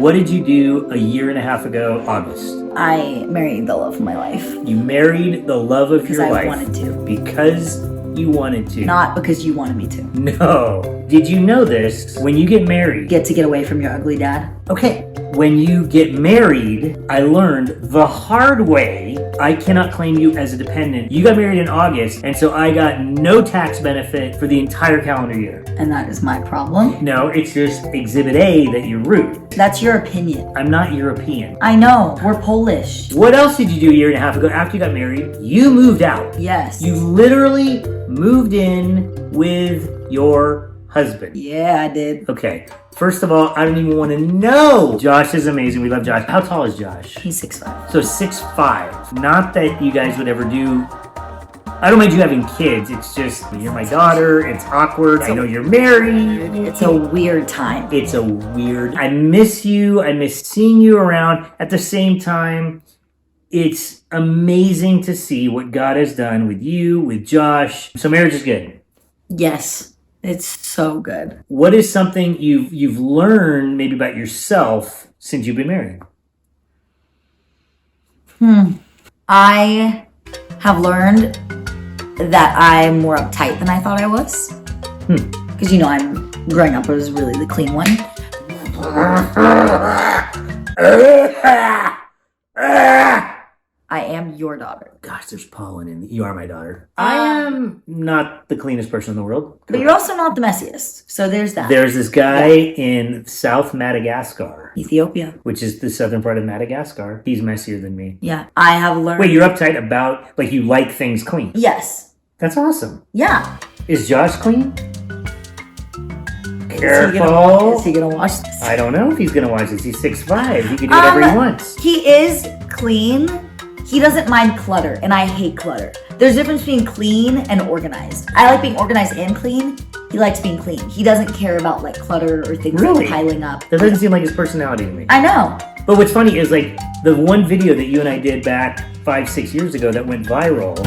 What did you do a year and a half ago, August? I married the love of my life. You married the love of your life. Because I wanted to. Because you wanted to. Not because you wanted me to. No. Did you know this? When you get married... Get to get away from your ugly dad? Okay. When you get married, I learned the hard way I cannot claim you as a dependent. You got married in August, and so I got no tax benefit for the entire calendar year. And that is my problem? No, it's just Exhibit A that you're rude. That's your opinion. I'm not European. I know. We're Polish. What else did you do a year and a half ago after you got married? You moved out. Yes. You literally moved in with your husband. Yeah, I did. Okay. First of all, I don't even want to know. Josh is amazing. We love Josh. How tall is Josh? He's 6'5". So 6'5". Not that you guys would ever do... I don't mind you having kids. It's just, you're my daughter. It's awkward. I know you're married. It's a weird time. It's a weird... I miss you. I miss seeing you around. At the same time, it's amazing to see what God has done with you, with Josh. So marriage is good. Yes. It's so good. What is something you've learned maybe about yourself since you've been married? I have learned that I'm more uptight than I thought I was. Because, I'm growing up, I was really the clean one. I am your daughter. Gosh, there's pollen in you are my daughter. I am not the cleanest person in the world. But you're also not the messiest. So there's that. There's this guy in South Madagascar. Ethiopia. Which is the southern part of Madagascar. He's messier than me. Yeah. I have learned... Wait, you're uptight about, you like things clean? Yes. That's awesome. Yeah. Is Josh clean? Careful. Is he gonna watch this? I don't know if he's gonna watch this. He's 6'5". He can do whatever he wants. He is clean. He doesn't mind clutter, and I hate clutter. There's a difference between clean and organized. I like being organized and clean. He likes being clean. He doesn't care about clutter or things piling up. That doesn't seem like his personality to me. I know. But what's funny is the one video that you and I did back 5-6 years ago that went viral.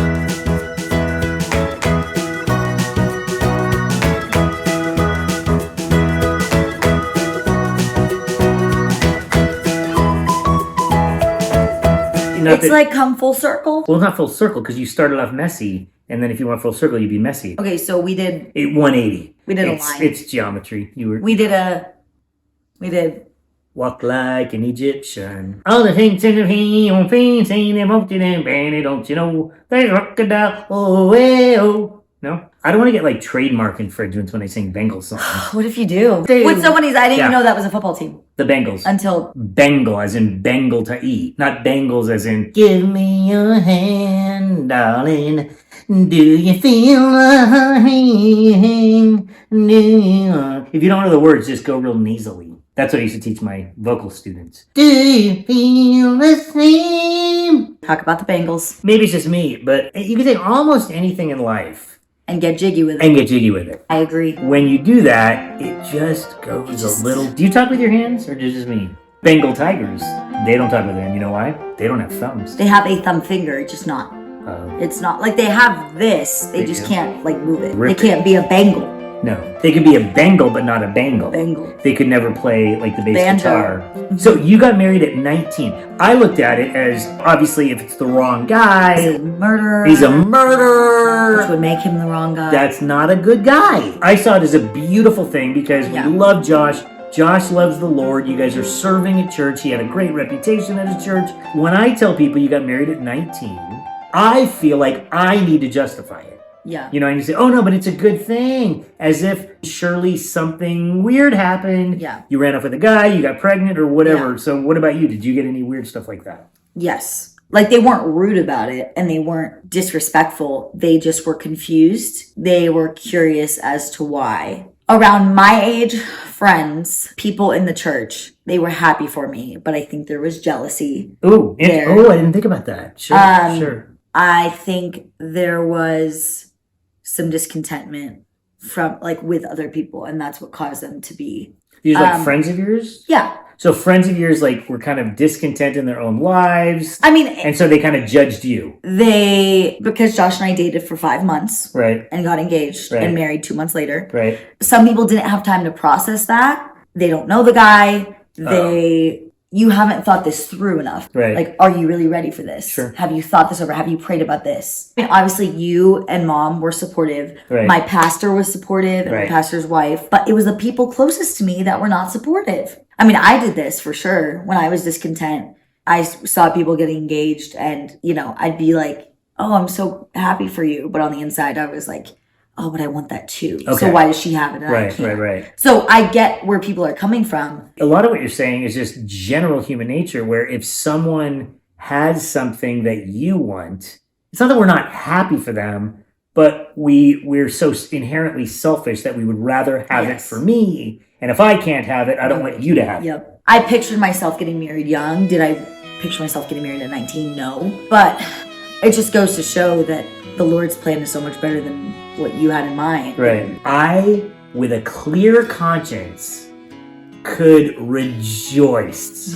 It's come full circle? Well, not full circle, because you started off messy, and then if you went full circle, you'd be messy. Okay, so we did... 180. We did a line. It's geometry. We did... Walk like an Egyptian. All the things in the field, things ain't empty and bandy, don't you know? They rock it out, oh, oh. No? I don't want to get trademark infringements when I sing Bengals songs. What if you do? With somebody's... I didn't even know that was a football team. The Bengals. Until... Bengal, as in Bengal to eat. Not Bengals as in, give me your hand, darling. Do you feel the thing? If you don't know the words, just go real nasally. That's what I used to teach my vocal students. Do you feel the same? Talk about the Bengals. Maybe it's just me, but you can say almost anything in life. And get jiggy with it. I agree. When you do that, it just goes a little... Do you talk with your hands, or just me? Bengal tigers, they don't talk with them. You know why? They don't have thumbs. They have a thumb finger, it's just not. It's not... they have this, they just can't, move it. They can't be a Bengal. No. They could be a Bengal, but not a Bengal. They could never play, the bass banjo. guitar. So you got married at 19. I looked at it as, obviously, if it's the wrong guy... He's a murderer. He's a murderer. Which would make him the wrong guy. That's not a good guy. I saw it as a beautiful thing because we love Josh. Josh loves the Lord. You guys are serving at church. He had a great reputation at his church. When I tell people you got married at 19, I feel like I need to justify it. Yeah. And you say, oh no, but it's a good thing. As if surely something weird happened. Yeah. You ran off with a guy, you got pregnant or whatever. Yeah. So what about you? Did you get any weird stuff like that? Yes. They weren't rude about it and they weren't disrespectful. They just were confused. They were curious as to why. Around my age, friends, people in the church, they were happy for me, but I think there was jealousy. Ooh. I didn't think about that. Sure. I think there was some discontentment from with other people, and that's what caused them to be. These friends of yours? Yeah. So friends of yours were kind of discontent in their own lives. And so they kind of judged you. Because Josh and I dated for 5 months. Right. And got engaged and married 2 months later. Right. Some people didn't have time to process that. They don't know the guy. You haven't thought this through enough. Right. Like, are you really ready for this? Sure. Have you thought this over? Have you prayed about this? I mean, obviously, you and mom were supportive. Right. My pastor was supportive, and Right. my pastor's wife. But it was the people closest to me that were not supportive. I mean, I did this for sure. When I was discontent, I saw people getting engaged, and, you know, I'd be like, oh, I'm so happy for you. But on the inside, I was like, oh, but I want that too. Okay. So why does she have it and I Right, can't? right. So I get where people are coming from. A lot of what you're saying is just general human nature, where if someone has something that you want, it's not that we're not happy for them, but we're so inherently selfish that we would rather have it Yes. for me. And if I can't have it, I don't want you to have it. Yep. I pictured myself getting married young. Did I picture myself getting married at 19? No. But it just goes to show that the Lord's plan is so much better than what you had in mind. Right. I, with a clear conscience, could rejoice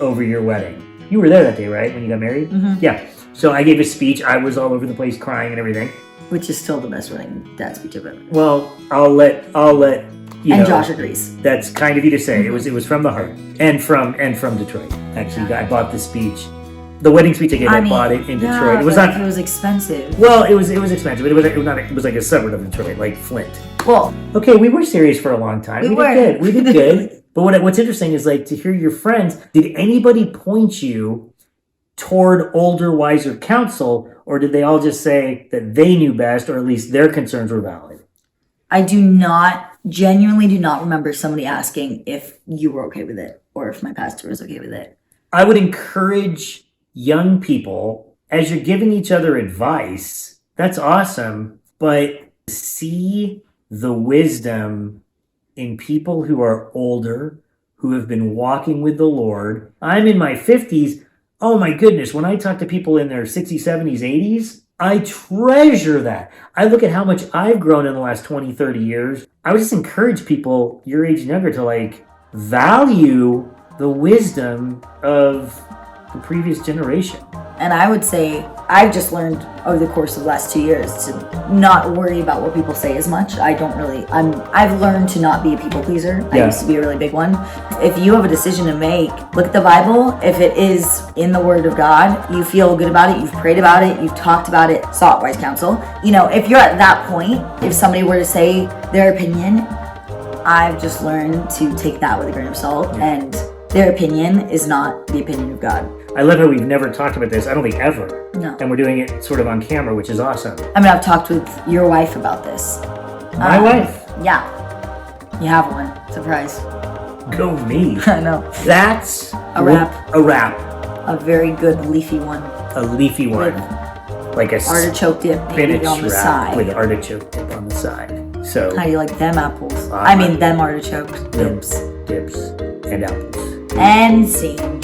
over your wedding. You were there that day, right? When you got married? Mhm. Yeah. So I gave a speech. I was all over the place crying and everything. Which is still the best wedding dad speech I've ever. Well, I'll let you And know. Josh agrees. That's kind of you to say. It was from the heart and from Detroit. Actually, I bought the speech. The wedding speech I gave, I bought it in yeah, Detroit. It was but not. it was expensive. Well, it was expensive. But it was like a suburb of Detroit, like Flint. Well, Okay, we were serious for a long time. We We were. did good. We did good. But what's interesting is like to hear your friends. Did anybody point you toward older, wiser counsel, or did they all just say that they knew best, or at least their concerns were valid? I genuinely do not remember somebody asking if you were okay with it or if my pastor was okay with it. I would encourage young people, as you're giving each other advice, that's awesome, but see the wisdom in people who are older, who have been walking with the Lord. I'm in my 50s. Oh my goodness, when I talk to people in their 60s, 70s, 80s, I treasure that. I look at how much I've grown in the last 20, 30 years. I would just encourage people your age and younger to like value the wisdom of the previous generation. And I would say I've just learned over the course of the last 2 years to not worry about what people say as much. I've learned to not be a people pleaser. Yeah. I used to be a really big one. If you have a decision to make, look at the Bible. If it is in the Word of God, you feel good about it, you've prayed about it, you've talked about it, sought wise counsel. You know, if you're at that point, if somebody were to say their opinion, I've just learned to take that with a grain of salt. And their opinion is not the opinion of God. I love how we've never talked about this. I don't think ever. No. And we're doing it sort of on camera, which is awesome. I mean, I've talked with your wife about this. My wife. Yeah. You have one. Surprise. Go me. I know. That's A wrap. A wrap. A very good leafy one. A leafy one. Like a Artichoke dip maybe spinach on the wrap side. with artichoke dip on the side. So How do you like them apples? I I mean, them artichokes. dips and apples. And scene.